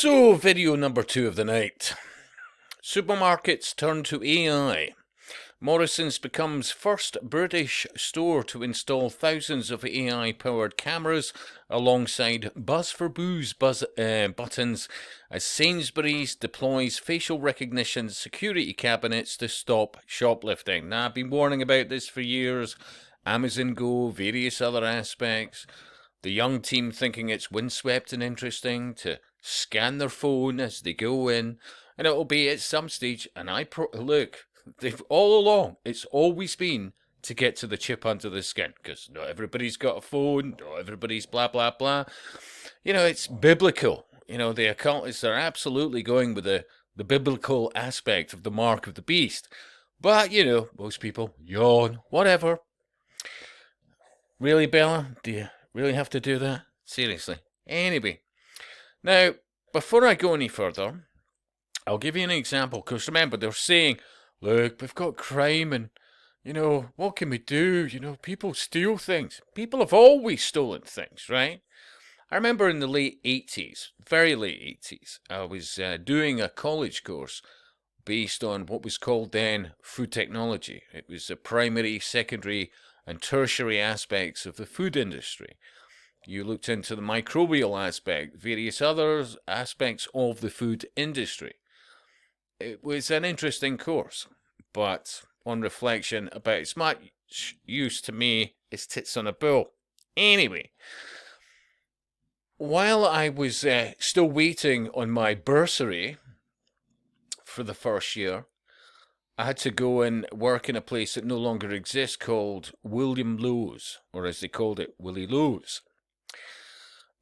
So, video number 2 of the night. Supermarkets turn to AI. Morrison's becomes first British store to install thousands of AI-powered cameras alongside Buzz for Booze buttons as Sainsbury's deploys facial recognition security cabinets to stop shoplifting. Now, I've been warning about this for years. Amazon Go, various other aspects. The young team thinking it's windswept and interesting to scan their phone as they go in, and it'll be at some stage. And look, they've all along, it's always been to get to the chip under the skin, because not everybody's got a phone, not everybody's blah blah blah. You know, it's biblical. You know, the occultists are absolutely going with the biblical aspect of the mark of the beast. But, you know, most people yawn, whatever. Really, Bella? Do you really have to do that? Seriously. Anyway. Now, before I go any further, I'll give you an example, because remember, they're saying, look, we've got crime and, you know, what can we do? You know, people steal things. People have always stolen things, right? I remember in the late 80s, very late 80s, I was doing a college course based on what was called then food technology. It was the primary, secondary, and tertiary aspects of the food industry. You looked into the microbial aspect, various other aspects of the food industry. It was an interesting course, but on reflection, about as much use to me as tits on a bull. Anyway, while I was still waiting on my bursary for the first year, I had to go and work in a place that no longer exists called William Lowe's, or as they called it, Willie Lowe's.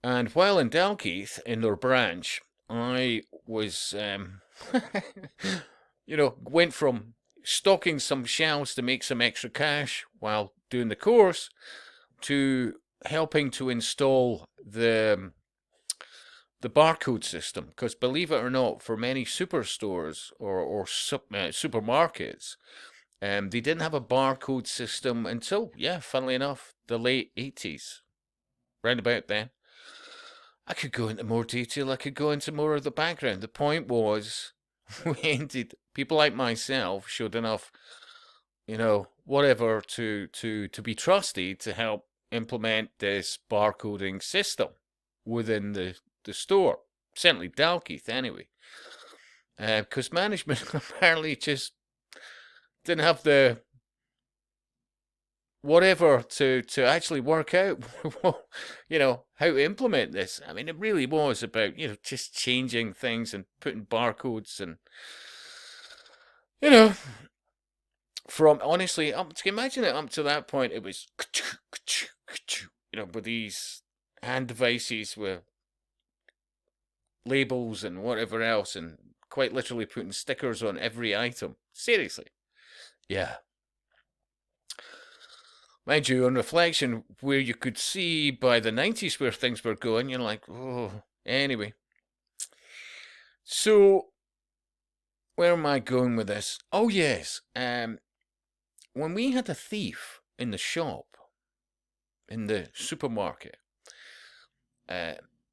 And while in Dalkeith, in their branch, I was, you know, went from stocking some shelves to make some extra cash while doing the course to helping to install the barcode system. Because believe it or not, for many superstores or supermarkets, they didn't have a barcode system until, funnily enough, the late 80s, round about then. I could go into more detail. I could go into more of the background. The point was, people like myself showed enough, you know, whatever to be trusted to help implement this barcoding system within the store. Certainly Dalkeith, anyway. Because management apparently just didn't have the whatever to actually work out, you know, how to implement this. I mean, it really was about, you know, just changing things and putting barcodes and, you know, from, honestly, imagine it up to that point, it was, you know, with these hand devices with labels and whatever else, and quite literally putting stickers on every item. Seriously. Yeah. Mind you, on reflection, where you could see by the 90s where things were going, you're like, oh, anyway. So, where am I going with this? Oh, yes. When we had a thief in the shop, in the supermarket,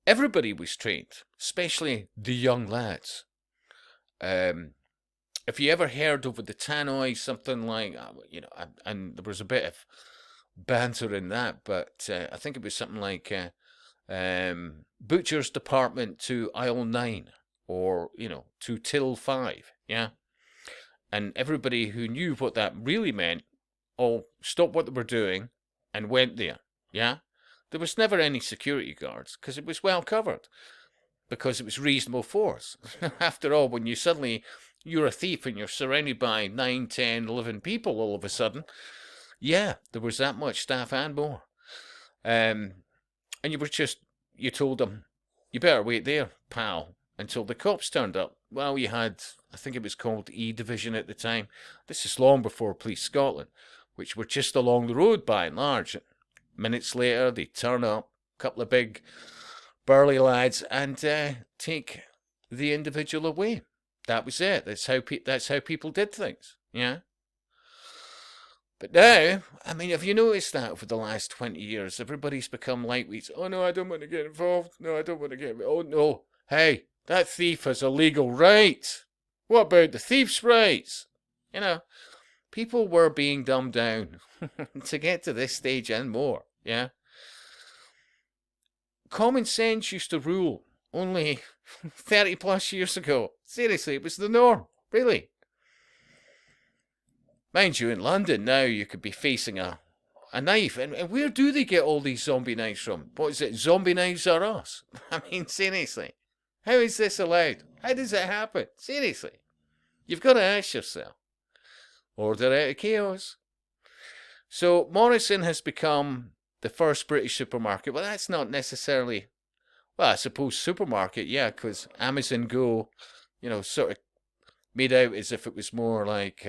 everybody was trained, especially the young lads. If you ever heard over the tannoy, something like, you know, and there was a bit of banter in that, but I think it was something like butcher's department to aisle 9, or, you know, to till 5, yeah? And everybody who knew what that really meant all stopped what they were doing and went there, yeah? There was never any security guards, because it was well covered, because it was reasonable force. After all, when you're a thief and you're surrounded by 9, 10, 11 people all of a sudden, yeah, there was that much staff and more. And you told them, you better wait there, pal, until the cops turned up. Well, you had, I think it was called E Division at the time. This is long before Police Scotland, which were just along the road by and large. Minutes later, they turn up, a couple of big burly lads, and take the individual away. That was it. That's how people did things, yeah? But now, I mean, have you noticed that over the last 20 years, everybody's become lightweights? Oh, no, I don't want to get involved. No, I don't want to get involved. Oh, no. Hey, That thief has a legal right. What about the thief's rights? You know, people were being dumbed down to get to this stage and more, yeah? Common sense used to rule only 30 plus years ago. Seriously, it was the norm, really. Mind you, in London now you could be facing a knife. And where do they get all these zombie knives from? What is it, zombie knives are us? I mean, seriously. How is this allowed? How does it happen? Seriously. You've got to ask yourself. Order out of chaos. So Morrison has become the first British supermarket. Well, that's not necessarily, well, I suppose supermarket, yeah, because Amazon Go, sort of made out as if it was more like,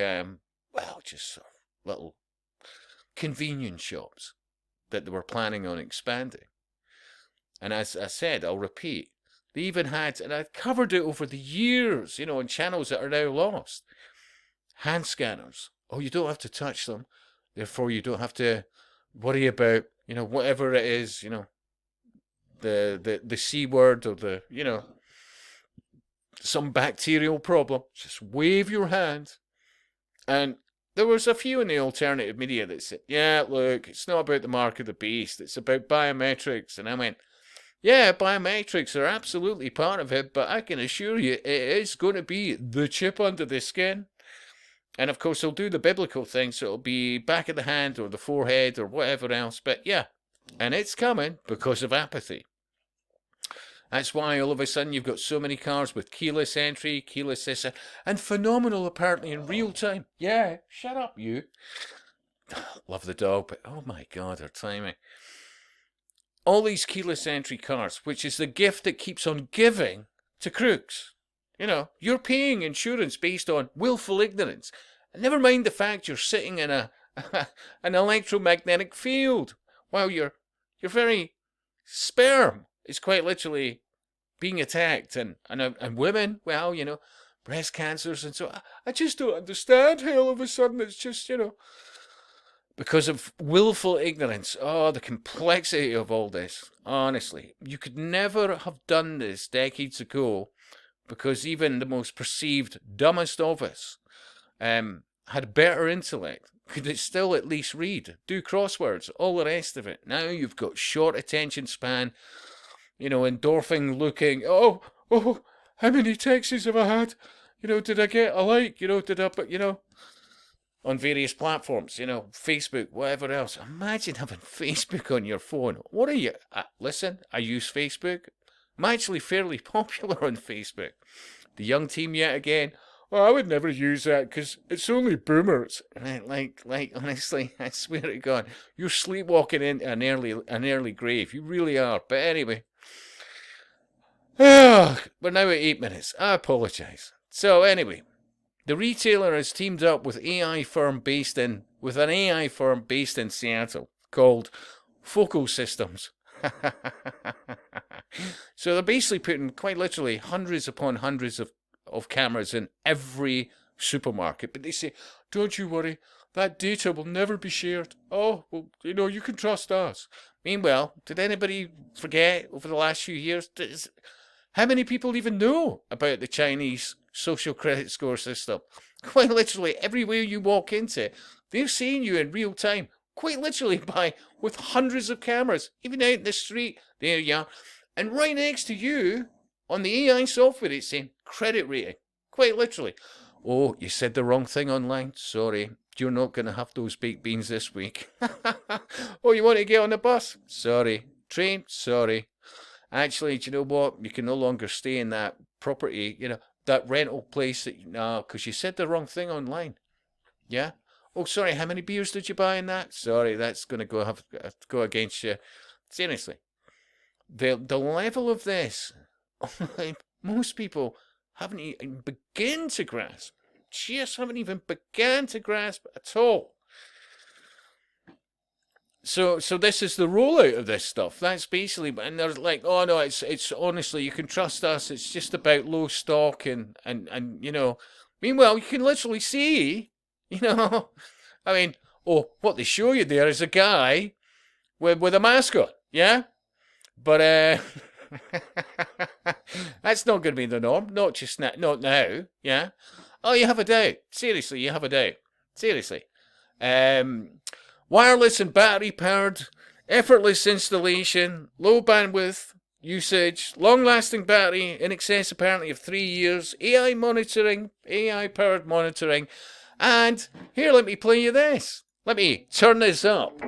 just sort of little convenience shops that they were planning on expanding. And as I said, I'll repeat, they even had, and I've covered it over the years, on channels that are now lost, hand scanners. Oh, you don't have to touch them. Therefore, you don't have to worry about, whatever it is, the C word or some bacterial problem. Just wave your hand. And there was a few in the alternative media that said, yeah, look, it's not about the mark of the beast. It's about biometrics. And I went, yeah, biometrics are absolutely part of it, but I can assure you it is going to be the chip under the skin. And of course, they'll do the biblical thing, so it'll be back of the hand or the forehead or whatever else. But yeah, and it's coming because of apathy. That's why all of a sudden you've got so many cars with keyless entry, keyless this, and phenomenal apparently in real time. Yeah, shut up, you. Love the dog, but oh my God, her timing. All these keyless entry cars, which is the gift that keeps on giving to crooks. You're paying insurance based on willful ignorance. And never mind the fact you're sitting in an electromagnetic field while your very sperm is quite literally being attacked. And women, well, breast cancers and so on. I just don't understand how all of a sudden it's just, because of willful ignorance. Oh, the complexity of all this. Honestly, you could never have done this decades ago, because even the most perceived dumbest of us had better intellect, could still at least read, do crosswords, all the rest of it. Now you've got short attention span, endorphin looking, oh, how many texts have I had? Did I get a like? Did I, but, on various platforms, Facebook, whatever else. Imagine having Facebook on your phone. What are you? Listen, I use Facebook. I'm actually fairly popular on Facebook. The young team yet again. Oh, I would never use that because it's only boomers. Like honestly, I swear to God, you're sleepwalking into an early grave. You really are. But anyway, we're now at 8 minutes. I apologise. So anyway, the retailer has teamed up with an AI firm based in Seattle called Focal Systems. So they're basically putting quite literally hundreds upon hundreds of cameras in every supermarket. But they say, don't you worry, that data will never be shared. Oh, well, you can trust us. Meanwhile, did anybody forget over the last few years, how many people even know about the Chinese social credit score system? Quite literally, everywhere you walk into, they're seeing you in real time. Quite literally with hundreds of cameras, even out in the street. There you are. And right next to you, on the AI software, it's saying credit rating. Quite literally. Oh, you said the wrong thing online. Sorry. You're not going to have those baked beans this week. Oh, you want to get on the bus? Sorry. Train? Sorry. Actually, do you know what? You can no longer stay in that property, that rental place because you said the wrong thing online. Yeah? Oh, sorry, how many beers did you buy in that? Sorry, that's going to have to go against you. Seriously. The level of this, most people haven't even begun to grasp. Just haven't even begun to grasp at all. So this is the rollout of this stuff. That's basically, and they're like, oh no, it's honestly, you can trust us. It's just about low stock and Meanwhile, you can literally see, I mean, what they show you there is a guy with a mask on, yeah. But that's That's not going to be the norm. Not just not now. Yeah. Oh, you have a doubt. Seriously, you have a doubt. Seriously. Wireless and battery powered, effortless installation, low bandwidth usage, long lasting battery in excess apparently of 3 years, AI monitoring, AI powered monitoring, and here, let me play you this. Let me turn this up.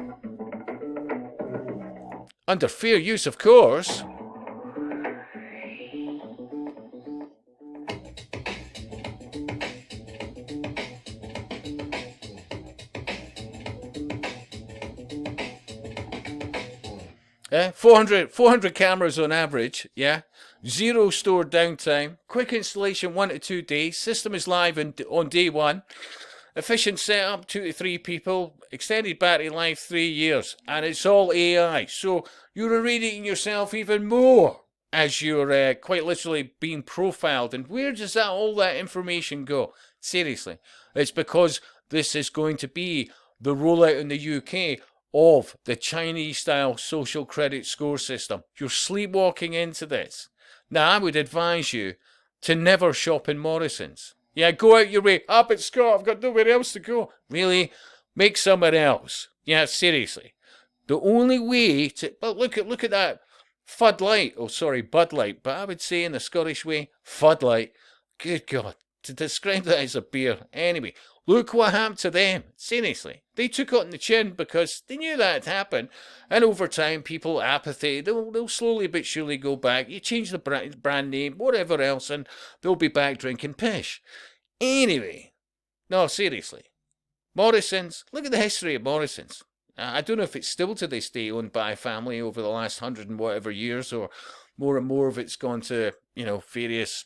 Under fair use, of course. 400 cameras on average, yeah. Zero stored downtime. Quick installation, 1 to 2 days. System is live on day 1. Efficient setup, 2 to 3 people. Extended battery life, 3 years. And it's all AI. So you're irradiating yourself even more as you're quite literally being profiled. And where does all that information go? Seriously. It's because this is going to be the rollout in the UK of the Chinese-style social credit score system. You're sleepwalking into this. Now, I would advise you to never shop in Morrison's. Yeah, go out your way. But Scott, I've got nowhere else to go. Really? Make somewhere else. Yeah, seriously. The only way to... Well, look at that Bud Light. But I would say in the Scottish way, Fud Light. Good God. To describe that as a beer. Anyway, look what happened to them. Seriously. They took it on the chin because they knew that had happened. And over time, people, apathy, they'll slowly but surely go back. You change the brand name, whatever else, and they'll be back drinking pish. Anyway, no, seriously. Morrison's, look at the history of Morrison's. I don't know if it's still to this day owned by a family over the last 100 and whatever years, or more and more of it's gone to, various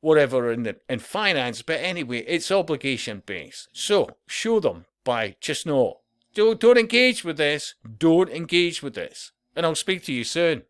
whatever in finance, but anyway, it's obligation based. So show them by just no. Don't engage with this. Don't engage with this. And I'll speak to you soon.